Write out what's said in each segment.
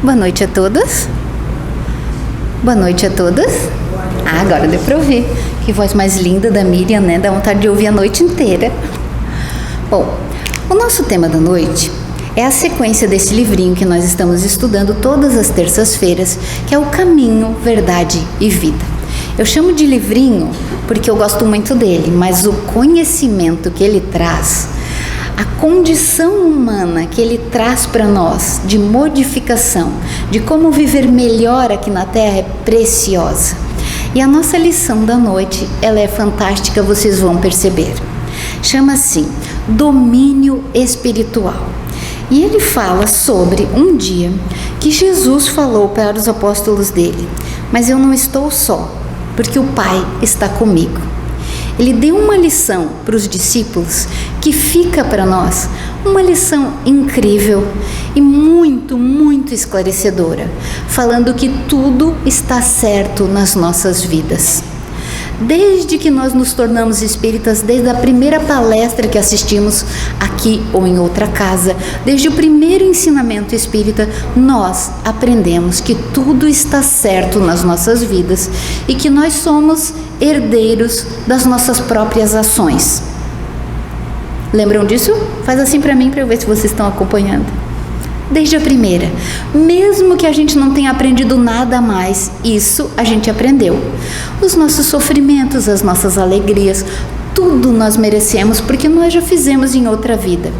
Boa noite a todas. Boa noite a todas. Agora deu para ouvir. Que voz mais linda da Miriam, né? Dá vontade de ouvir a noite inteira. Bom, o nosso tema da noite é a sequência desse livrinho que nós estamos estudando todas as terças-feiras, que é o Caminho, Verdade e Vida. Eu chamo de livrinho porque eu gosto muito dele, mas o conhecimento que ele traz, a condição humana que ele traz para nós de modificação, de como viver melhor aqui na Terra é preciosa. E a nossa lição da noite, ela é fantástica, vocês vão perceber. Chama-se Domínio Espiritual. E ele fala sobre um dia que Jesus falou para os apóstolos dele: mas eu não estou só, porque o Pai está comigo. Ele deu uma lição para os discípulos que fica para nós uma lição incrível e muito, muito esclarecedora, falando que tudo está certo nas nossas vidas. Desde que nós nos tornamos espíritas, desde a primeira palestra que assistimos aqui ou em outra casa, desde o primeiro ensinamento espírita, nós aprendemos que tudo está certo nas nossas vidas e que nós somos herdeiros das nossas próprias ações. Lembram disso? Faz assim para mim, para eu ver se vocês estão acompanhando. Desde a primeira, mesmo que a gente não tenha aprendido nada a mais, isso a gente aprendeu. Os nossos sofrimentos, as nossas alegrias, tudo nós merecemos porque nós já fizemos em outra vida.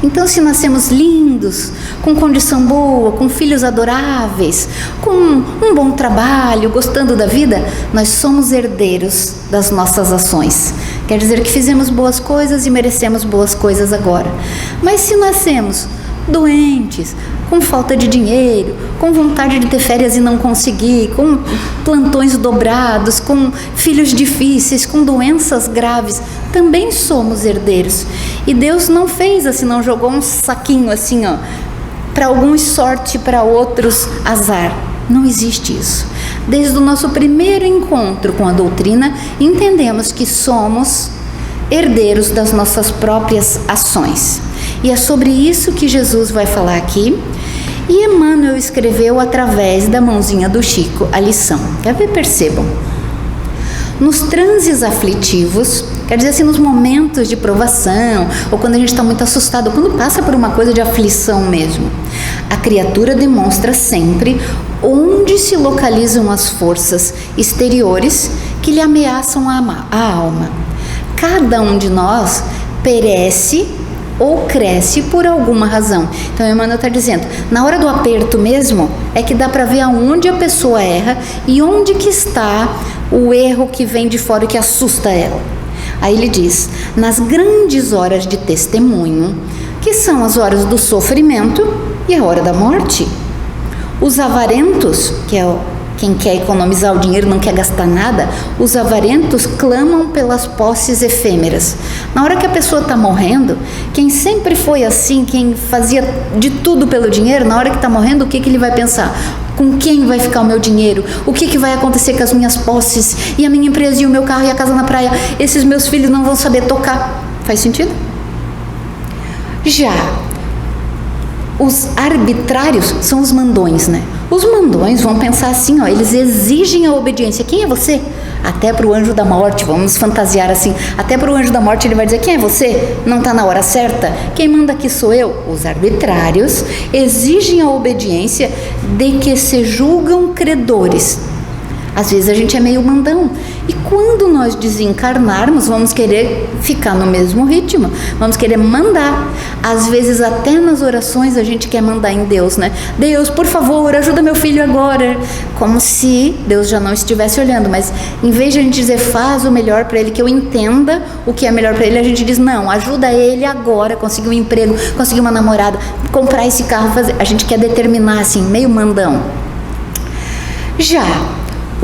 Então, se nascemos lindos, com condição boa, com filhos adoráveis, com um bom trabalho, gostando da vida, nós somos herdeiros das nossas ações. Quer dizer que fizemos boas coisas e merecemos boas coisas agora. Mas se nascemos doentes, com falta de dinheiro, com vontade de ter férias e não conseguir, com plantões dobrados, com filhos difíceis, com doenças graves, também somos herdeiros. E Deus não fez assim, não jogou um saquinho assim, ó, para alguns sorte, para outros azar. Não existe isso. Desde o nosso primeiro encontro com a doutrina, entendemos que somos herdeiros das nossas próprias ações. E é sobre isso que Jesus vai falar aqui. E Emmanuel escreveu através da mãozinha do Chico a lição. Quer ver? Percebam. Nos transes aflitivos, quer dizer assim, nos momentos de provação, ou quando a gente está muito assustado, quando passa por uma coisa de aflição mesmo, a criatura demonstra sempre onde se localizam as forças exteriores que lhe ameaçam a alma. Cada um de nós perece ou cresce por alguma razão. Então Emmanuel está dizendo, na hora do aperto mesmo, é que dá para ver aonde a pessoa erra e onde que está o erro que vem de fora e que assusta ela. Aí ele diz, nas grandes horas de testemunho, que são as horas do sofrimento e a hora da morte, os avarentos, que é quem quer economizar o dinheiro, não quer gastar nada, os avarentos clamam pelas posses efêmeras. Na hora que a pessoa está morrendo, quem sempre foi assim, quem fazia de tudo pelo dinheiro, na hora que está morrendo, o que ele vai pensar? Com quem vai ficar o meu dinheiro? O que vai acontecer com as minhas posses? E a minha empresa e o meu carro e a casa na praia? Esses meus filhos não vão saber tocar. Faz sentido? Já os arbitrários são os mandões, né? Os mandões vão pensar assim, ó, eles exigem a obediência. Quem é você? Até para o anjo da morte, vamos fantasiar assim, até para o anjo da morte ele vai dizer, quem é você? Não está na hora certa? Quem manda aqui sou eu. Os arbitrários exigem a obediência de que se julgam credores. Às vezes a gente é meio mandão. E quando nós desencarnarmos, vamos querer ficar no mesmo ritmo. Vamos querer mandar. Às vezes até nas orações a gente quer mandar em Deus, né? Deus, por favor, ajuda meu filho agora. Como se Deus já não estivesse olhando. Mas em vez de a gente dizer, faz o melhor para ele, que eu entenda o que é melhor para ele, a gente diz, não, ajuda ele agora, conseguir um emprego, conseguir uma namorada, comprar esse carro, fazer. A gente quer determinar assim, meio mandão. Já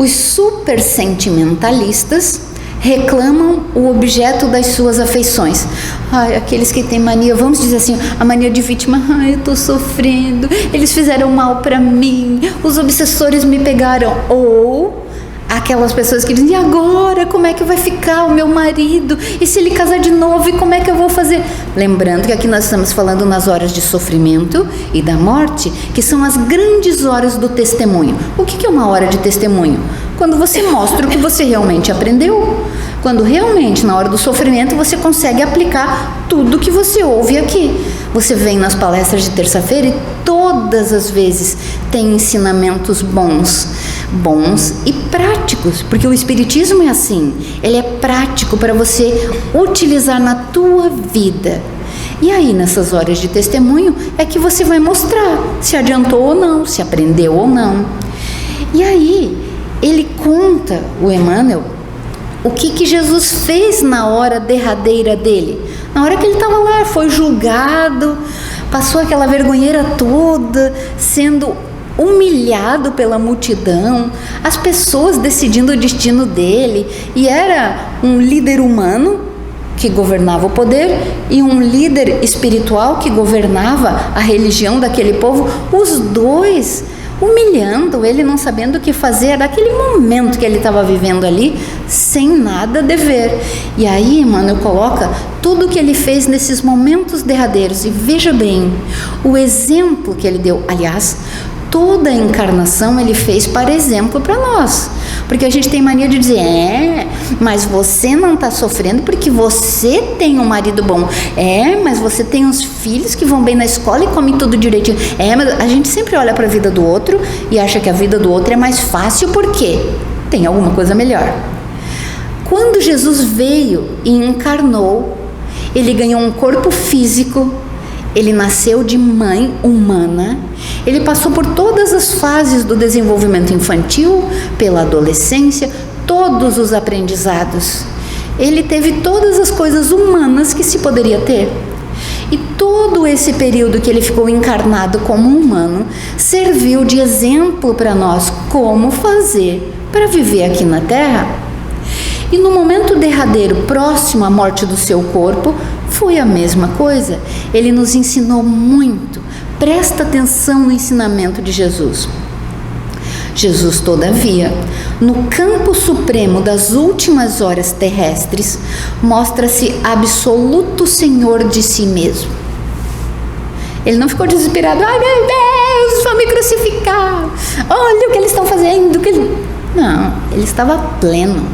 os super sentimentalistas reclamam o objeto das suas afeições. Ai, aqueles que têm mania, vamos dizer assim, a mania de vítima. Ai, eu estou sofrendo, eles fizeram mal para mim, os obsessores me pegaram. Ou aquelas pessoas que dizem: e agora, como é que vai ficar o meu marido? E se ele casar de novo, e como é que eu vou fazer? Lembrando que aqui nós estamos falando nas horas de sofrimento e da morte, que são as grandes horas do testemunho. O que é uma hora de testemunho? Quando você mostra o que você realmente aprendeu. Quando realmente, na hora do sofrimento, você consegue aplicar tudo que você ouve aqui. Você vem nas palestras de terça-feira e todas as vezes tem ensinamentos bons e práticos, porque o Espiritismo é assim, ele é prático para você utilizar na tua vida. E aí, nessas horas de testemunho, é que você vai mostrar se adiantou ou não, se aprendeu ou não. E aí, ele conta, o Emmanuel, o que Jesus fez na hora derradeira dele. Na hora que ele estava lá, foi julgado, passou aquela vergonheira toda, sendo humilhado pela multidão, as pessoas decidindo o destino dele, e era um líder humano que governava o poder e um líder espiritual que governava a religião daquele povo, os dois humilhando ele, não sabendo o que fazer. Era aquele momento que ele estava vivendo ali, sem nada dever. E aí Emmanuel coloca tudo o que ele fez nesses momentos derradeiros, e veja bem, o exemplo que ele deu. Aliás, toda a encarnação ele fez para exemplo para nós, porque a gente tem mania de dizer: mas você não está sofrendo porque você tem um marido bom, mas você tem uns filhos que vão bem na escola e comem tudo direitinho, mas a gente sempre olha para a vida do outro e acha que a vida do outro é mais fácil porque tem alguma coisa melhor. Quando Jesus veio e encarnou, ele ganhou um corpo físico, ele nasceu de mãe humana, ele passou por todas as fases do desenvolvimento infantil, pela adolescência, todos os aprendizados. Ele teve todas as coisas humanas que se poderia ter. E todo esse período que ele ficou encarnado como humano, serviu de exemplo para nós como fazer para viver aqui na Terra. E no momento derradeiro, próximo à morte do seu corpo, foi a mesma coisa. Ele nos ensinou muito. Presta atenção no ensinamento de Jesus. Jesus, todavia, no campo supremo das últimas horas terrestres, mostra-se absoluto Senhor de si mesmo. Ele não ficou desesperado: ai meu Deus, vão me crucificar, olha o que eles estão fazendo. Não, ele estava pleno,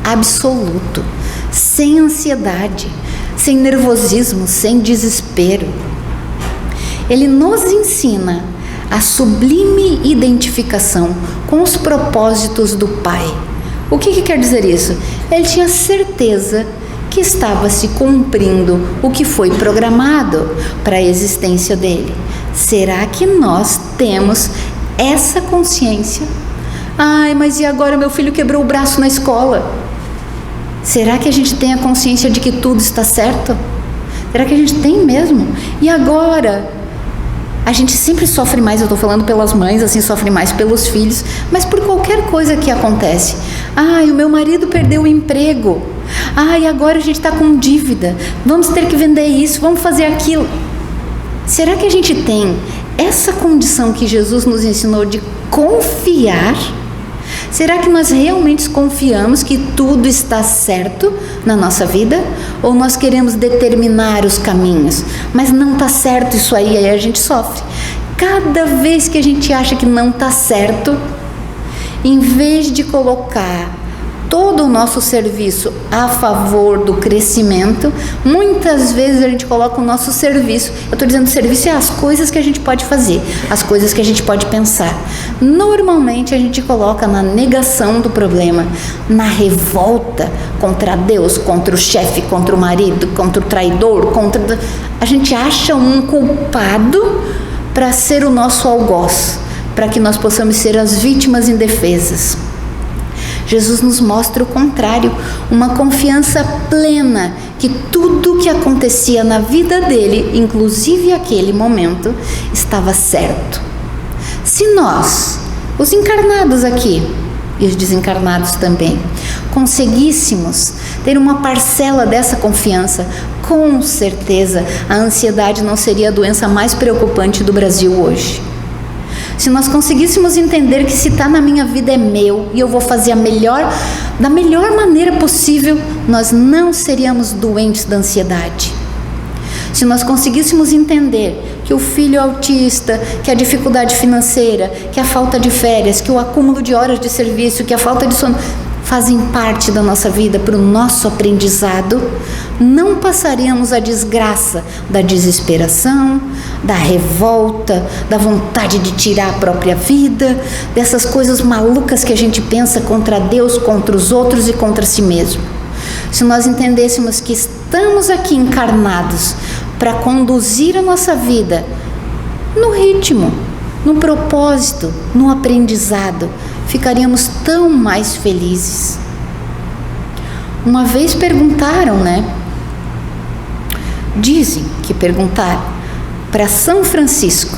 absoluto, sem ansiedade, sem nervosismo, sem desespero. Ele nos ensina a sublime identificação com os propósitos do Pai. O que quer dizer isso? Ele tinha certeza que estava se cumprindo o que foi programado para a existência dele. Será que nós temos essa consciência? Ai, mas e agora meu filho quebrou o braço na escola? Será que a gente tem a consciência de que tudo está certo? Será que a gente tem mesmo? E agora? A gente sempre sofre mais, eu estou falando pelas mães, assim, sofre mais pelos filhos, mas por qualquer coisa que acontece. Ai, o meu marido perdeu o emprego. Ai, agora a gente está com dívida. Vamos ter que vender isso, vamos fazer aquilo. Será que a gente tem essa condição que Jesus nos ensinou de confiar? Será que nós realmente confiamos que tudo está certo na nossa vida? Ou nós queremos determinar os caminhos, mas não está certo isso aí a gente sofre. Cada vez que a gente acha que não está certo, em vez de colocar todo o nosso serviço a favor do crescimento, muitas vezes a gente coloca o nosso serviço, eu estou dizendo serviço é as coisas que a gente pode fazer, as coisas que a gente pode pensar. Normalmente a gente coloca na negação do problema, na revolta contra Deus, contra o chefe, contra o marido, contra o traidor, a gente acha um culpado para ser o nosso algoz, para que nós possamos ser as vítimas indefesas. Jesus nos mostra o contrário, uma confiança plena que tudo o que acontecia na vida dele, inclusive aquele momento, estava certo. Se nós, os encarnados aqui e os desencarnados também, conseguíssemos ter uma parcela dessa confiança, com certeza a ansiedade não seria a doença mais preocupante do Brasil hoje. Se nós conseguíssemos entender que se está na minha vida é meu e eu vou fazer da melhor maneira possível, nós não seríamos doentes da ansiedade. Se nós conseguíssemos entender que o filho autista, que a dificuldade financeira, que a falta de férias, que o acúmulo de horas de serviço, que a falta de sono fazem parte da nossa vida para o nosso aprendizado, não passaríamos a desgraça da desesperação, da revolta, da vontade de tirar a própria vida, dessas coisas malucas que a gente pensa contra Deus, contra os outros e contra si mesmo. Se nós entendêssemos que estamos aqui encarnados para conduzir a nossa vida no ritmo, no propósito, no aprendizado, ficaríamos tão mais felizes. Uma vez perguntaram, dizem que perguntaram para São Francisco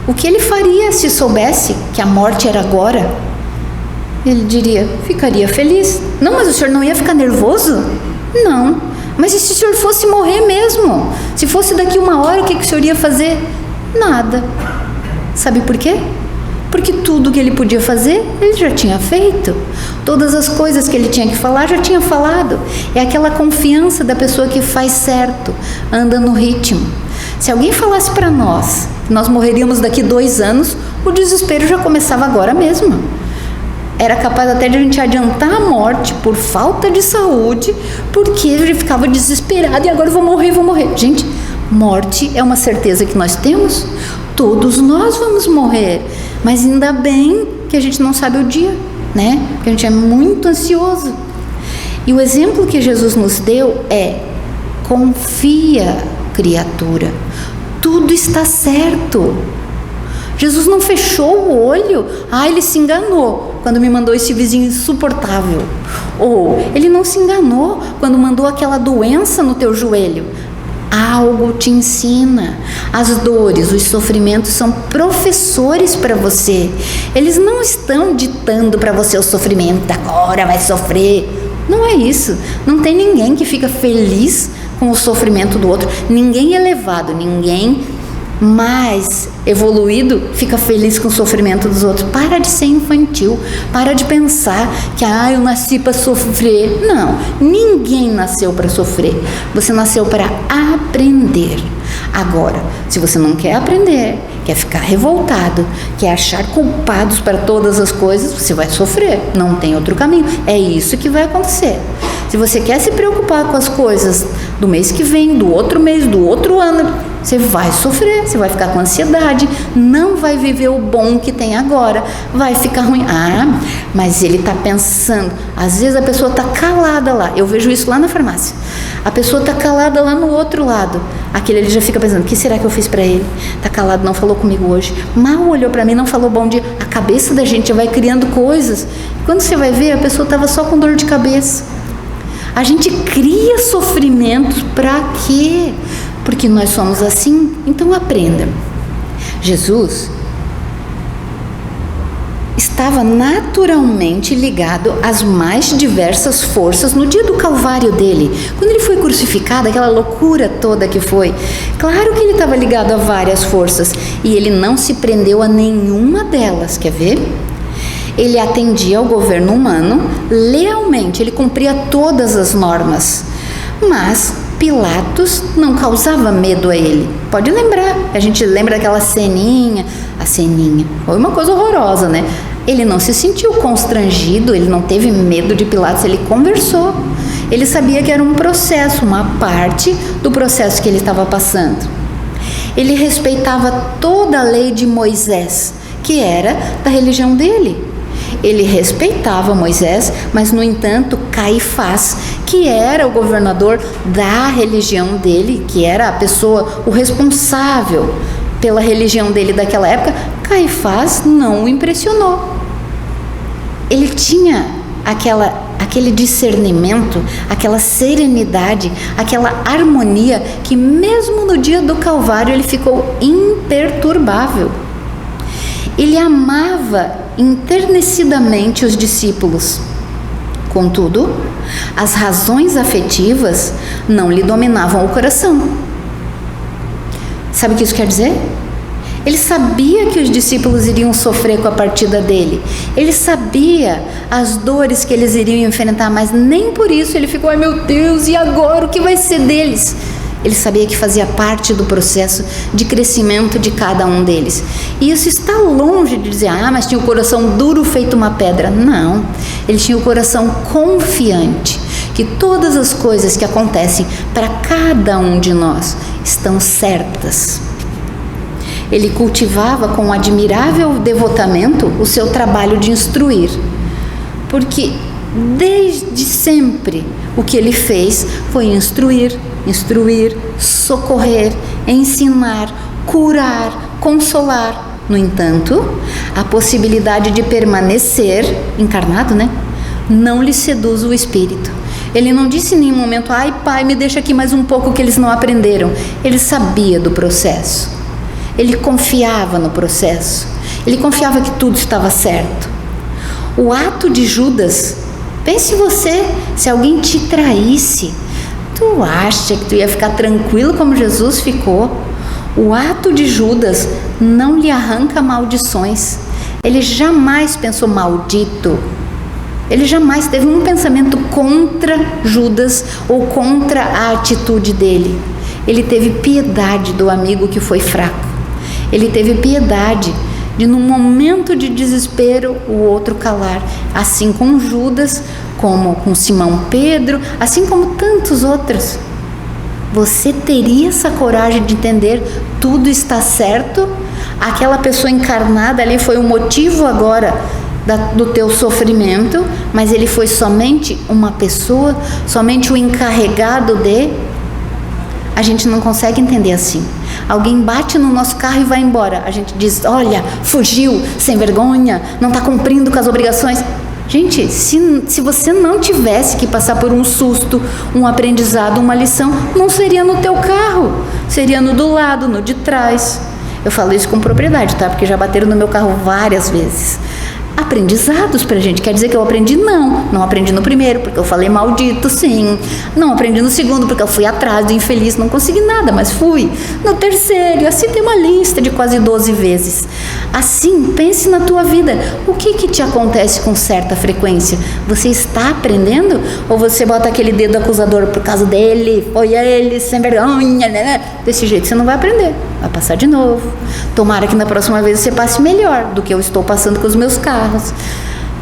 o que ele faria se soubesse que a morte era agora. Ele diria, ficaria feliz. Não, mas o senhor não ia ficar nervoso? Não. Mas e se o senhor fosse morrer mesmo? Se fosse daqui 1 hora, o que o senhor ia fazer? Nada. Sabe por quê? Porque tudo que ele podia fazer, ele já tinha feito. Todas as coisas que ele tinha que falar, já tinha falado. É aquela confiança da pessoa que faz certo, anda no ritmo. Se alguém falasse para nós que nós morreríamos daqui 2 anos, o desespero já começava agora mesmo. Era capaz até de a gente adiantar a morte por falta de saúde, porque ele ficava desesperado e agora eu vou morrer. Gente, morte é uma certeza que nós temos. Todos nós vamos morrer, mas ainda bem que a gente não sabe o dia, Porque a gente é muito ansioso. E o exemplo que Jesus nos deu é: confia, criatura, tudo está certo. Jesus não fechou o olho, ele se enganou quando me mandou esse vizinho insuportável. Ou ele não se enganou quando mandou aquela doença no teu joelho. Algo te ensina. As dores, os sofrimentos são professores para você. Eles não estão ditando para você o sofrimento, agora vai sofrer. Não é isso. Não tem ninguém que fica feliz com o sofrimento do outro. Ninguém elevado, ninguém mais evoluído fica feliz com o sofrimento dos outros. Para de ser infantil, para de pensar que eu nasci para sofrer. Não, ninguém nasceu para sofrer. Você nasceu para aprender. Agora, se você não quer aprender, quer ficar revoltado, quer achar culpados para todas as coisas, você vai sofrer, não tem outro caminho. É isso que vai acontecer. Se você quer se preocupar com as coisas do mês que vem, do outro mês, do outro ano, você vai sofrer, você vai ficar com ansiedade, não vai viver o bom que tem agora, vai ficar ruim. Mas ele está pensando, às vezes a pessoa está calada lá, eu vejo isso lá na farmácia, a pessoa está calada lá no outro lado, aquele ele já fica pensando, o que será que eu fiz para ele? Está calado, não falou comigo hoje, mal olhou para mim, não falou bom dia. A cabeça da gente já vai criando coisas, quando você vai ver, a pessoa estava só com dor de cabeça. A gente cria sofrimentos para quê? Porque nós somos assim. Então aprenda. Jesus estava naturalmente ligado às mais diversas forças no dia do Calvário dele. Quando ele foi crucificado, aquela loucura toda que foi, claro que ele estava ligado a várias forças e ele não se prendeu a nenhuma delas. Quer ver? Ele atendia ao governo humano lealmente, ele cumpria todas as normas, mas Pilatos não causava medo a ele. Pode lembrar, a gente lembra daquela ceninha, foi uma coisa horrorosa, Ele não se sentiu constrangido, ele não teve medo de Pilatos, ele conversou. Ele sabia que era um processo, uma parte do processo que ele estava passando. Ele respeitava toda a lei de Moisés, que era da religião dele. Ele respeitava Moisés, mas no entanto Caifás, que era o governador da religião dele, que era a pessoa, o responsável pela religião dele daquela época, Caifás não o impressionou. Ele tinha aquele discernimento, aquela serenidade, aquela harmonia, que mesmo no dia do Calvário ele ficou imperturbável. Ele amava enternecidamente os discípulos. Contudo, as razões afetivas não lhe dominavam o coração. Sabe o que isso quer dizer? Ele sabia que os discípulos iriam sofrer com a partida dele. Ele sabia as dores que eles iriam enfrentar, mas nem por isso ele ficou, ai meu Deus, e agora o que vai ser deles? Ele sabia que fazia parte do processo de crescimento de cada um deles. E isso está longe de dizer, mas tinha o coração duro feito uma pedra. Não, ele tinha o coração confiante que todas as coisas que acontecem para cada um de nós estão certas. Ele cultivava com admirável devotamento o seu trabalho de instruir, porque desde sempre o que ele fez foi instruir, socorrer, ensinar, curar, consolar. No entanto, a possibilidade de permanecer encarnado, não lhe seduz o espírito. Ele não disse em nenhum momento, ai pai, me deixa aqui mais um pouco que eles não aprenderam. Ele sabia do processo. Ele confiava no processo. Ele confiava que tudo estava certo. O ato de Judas, pense você, se alguém te traísse, tu acha que tu ia ficar tranquilo como Jesus ficou? O ato de Judas não lhe arranca maldições. Ele jamais pensou maldito. Ele jamais teve um pensamento contra Judas ou contra a atitude dele. Ele teve piedade do amigo que foi fraco. Ele teve piedade de, num momento de desespero, o outro calar. Assim com Judas, como com Simão Pedro, assim como tantos outros. Você teria essa coragem de entender tudo está certo? Aquela pessoa encarnada ali foi o motivo agora do teu sofrimento, mas ele foi somente uma pessoa, somente o encarregado de... A gente não consegue entender assim. Alguém bate no nosso carro e vai embora. A gente diz, olha, fugiu, sem vergonha, não está cumprindo com as obrigações. Gente, se você não tivesse que passar por um susto, um aprendizado, uma lição, não seria no teu carro, seria no do lado, no de trás. Eu falo isso com propriedade, tá? Porque já bateram no meu carro várias vezes. Aprendizados pra gente, quer dizer que eu aprendi? Não aprendi no primeiro, porque eu falei maldito, sim. Não aprendi no segundo, porque eu fui atrás do infeliz, não consegui nada, mas fui. No terceiro, assim tem uma lista de quase 12 vezes. Assim, pense na tua vida, o que te acontece com certa frequência? Você está aprendendo? Ou você bota aquele dedo acusador por causa dele, foi ele, sem vergonha, né? Desse jeito você não vai aprender, vai passar de novo. Tomara que na próxima vez você passe melhor do que eu estou passando com os meus carros.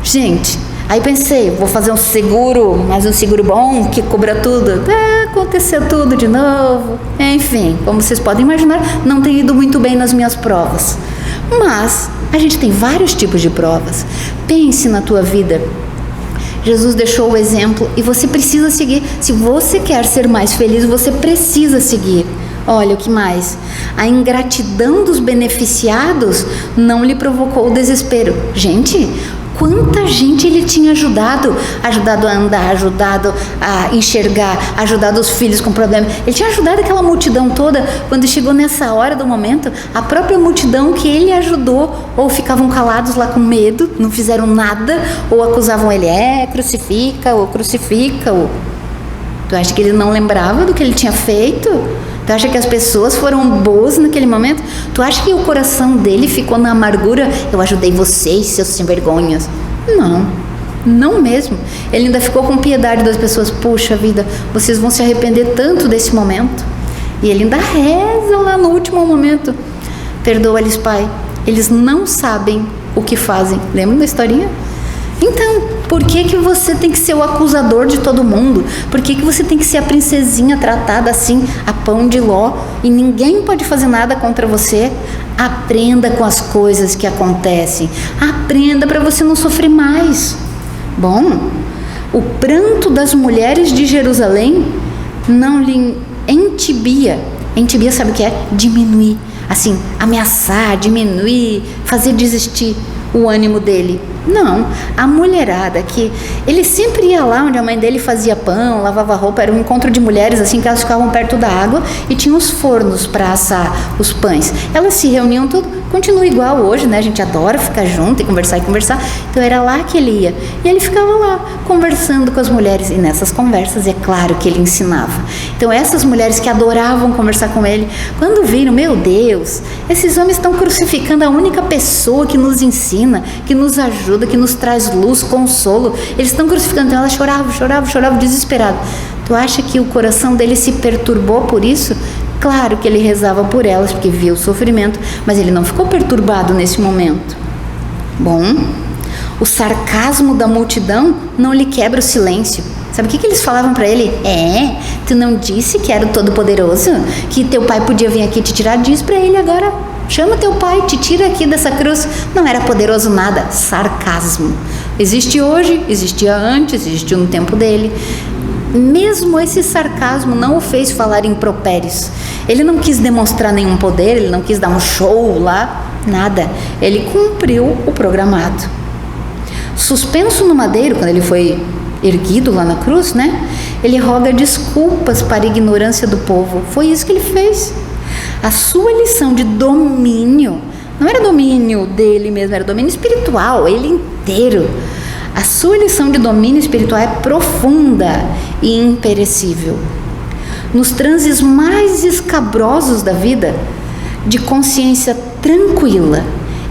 Gente, aí pensei, vou fazer um seguro, mas um seguro bom, que cubra tudo. Aconteceu tudo de novo. Enfim, como vocês podem imaginar, não tem ido muito bem nas minhas provas. Mas a gente tem vários tipos de provas. Pense na tua vida. Jesus deixou o exemplo e você precisa seguir. Se você quer ser mais feliz, você precisa seguir. Olha o que mais. A ingratidão dos beneficiados não lhe provocou o desespero. Gente, quanta gente ele tinha ajudado a andar, ajudado a enxergar, ajudado os filhos com problema. Ele tinha ajudado aquela multidão toda. Quando chegou nessa hora do momento, a própria multidão que ele ajudou, ou ficavam calados lá com medo, não fizeram nada, ou acusavam ele, crucifica-o. Tu acha que ele não lembrava do que ele tinha feito? Tu acha que as pessoas foram boas naquele momento? Tu acha que o coração dele ficou na amargura? Eu ajudei vocês, seus sem vergonhas. Não mesmo. Ele ainda ficou com piedade das pessoas. Puxa vida, vocês vão se arrepender tanto desse momento. E ele ainda reza lá no último momento. Perdoa-lhes, Pai. Eles não sabem o que fazem. Lembra da historinha? Então, por que você tem que ser o acusador de todo mundo? Por que você tem que ser a princesinha tratada assim, a pão de ló, e ninguém pode fazer nada contra você? Aprenda com as coisas que acontecem. Aprenda para você não sofrer mais. Bom, o pranto das mulheres de Jerusalém não lhe entibia. Entibia, sabe o que é? Diminuir. Assim, ameaçar, diminuir, fazer desistir o ânimo dele. Não, a mulherada que ele sempre ia lá onde a mãe dele fazia pão, lavava roupa, era um encontro de mulheres assim, que elas ficavam perto da água e tinham os fornos para assar os pães. Elas se reuniam tudo. continua igual hoje, né? A gente adora ficar junto e conversar. Então era lá que ele ia. E ele ficava lá, conversando com as mulheres. E nessas conversas, é claro que ele ensinava. Então essas mulheres que adoravam conversar com ele, quando viram, meu Deus, esses homens estão crucificando a única pessoa que nos ensina, que nos ajuda, que nos traz luz, consolo. Eles estão crucificando. Então ela chorava, desesperada. Tu acha que o coração dele se perturbou por isso? Claro que ele rezava por elas, porque via o sofrimento, mas ele não ficou perturbado nesse momento. Bom, o sarcasmo da multidão não lhe quebra o silêncio. Sabe o que eles falavam para ele? Tu não disse que era o Todo-Poderoso? Que teu pai podia vir aqui te tirar? Diz para ele agora. Chama teu pai, te tira aqui dessa cruz. Não era poderoso nada. Sarcasmo. Existe hoje, existia antes, existiu no tempo dele. Mesmo esse sarcasmo não o fez falar impropérios. Ele não quis demonstrar nenhum poder, ele não quis dar um show lá, nada. Ele cumpriu o programado. Suspenso no madeiro, quando ele foi erguido lá na cruz, né? Ele roga desculpas para a ignorância do povo. Foi isso que ele fez. A sua lição de domínio, não era domínio dele mesmo, era domínio espiritual, ele inteiro. A sua lição de domínio espiritual é profunda e imperecível. Nos transes mais escabrosos da vida, de consciência tranquila,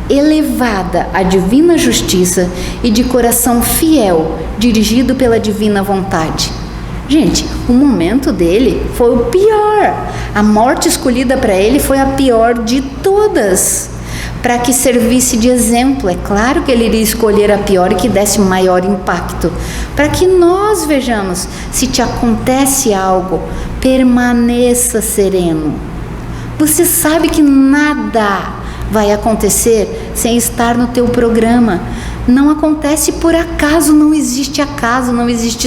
elevada à divina justiça e de coração fiel, dirigido pela divina vontade. Gente, o momento dele foi o pior. A morte escolhida para ele foi a pior de todas, para que servisse de exemplo. É claro que ele iria escolher a pior e que desse maior impacto, para que nós vejamos, se te acontece algo, permaneça sereno. Você sabe que nada vai acontecer sem estar no teu programa. Não acontece por acaso, não existe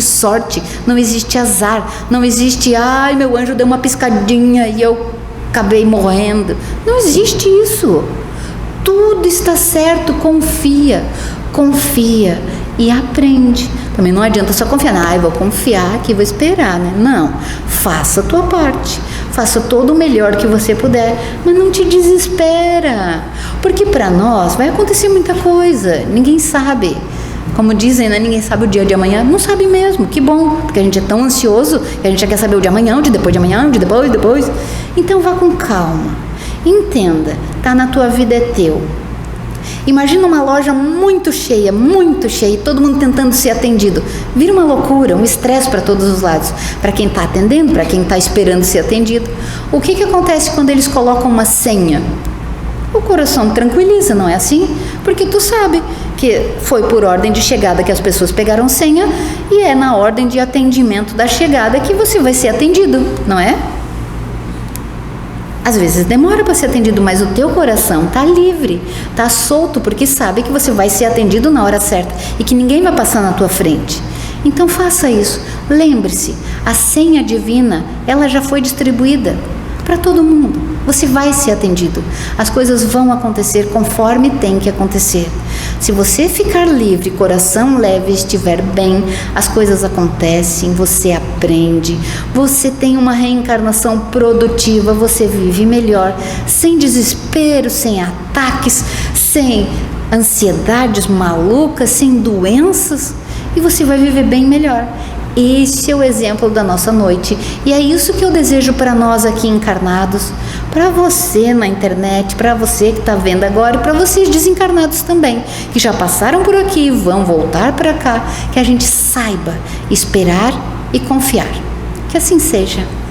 sorte, não existe azar, não existe, ai, meu anjo deu uma piscadinha e eu acabei morrendo. Não existe isso. Tudo está certo, confia e aprende. Também não adianta só confiar, vou confiar aqui, vou esperar, né? Não, faça a tua parte, faça todo o melhor que você puder, mas não te desespera, porque para nós vai acontecer muita coisa, ninguém sabe. Como dizem, né? Ninguém sabe o dia de amanhã. Não sabe mesmo, que bom, porque a gente é tão ansioso que a gente já quer saber o de amanhã, o de depois de amanhã, o de depois. Então vá com calma, entenda, tá na tua vida, é teu. Imagina uma loja muito cheia, e todo mundo tentando ser atendido. Vira uma loucura, um estresse para todos os lados. Para quem está atendendo, para quem está esperando ser atendido. O que acontece quando eles colocam uma senha? O coração tranquiliza, não é assim? Porque tu sabe que foi por ordem de chegada que as pessoas pegaram senha e é na ordem de atendimento da chegada que você vai ser atendido, não é? Às vezes demora para ser atendido, mas o teu coração está livre, está solto, porque sabe que você vai ser atendido na hora certa e que ninguém vai passar na tua frente. Então faça isso. Lembre-se, a senha divina, ela já foi distribuída para todo mundo. Você vai ser atendido. As coisas vão acontecer conforme tem que acontecer. Se você ficar livre, coração leve, estiver bem, as coisas acontecem, você aprende, você tem uma reencarnação produtiva, você vive melhor, sem desespero, sem ataques, sem ansiedades malucas, sem doenças, e você vai viver bem melhor. Esse é o exemplo da nossa noite, e é isso que eu desejo para nós aqui encarnados, para você na internet, para você que está vendo agora e para vocês desencarnados também, que já passaram por aqui e vão voltar para cá, que a gente saiba esperar e confiar. Que assim seja.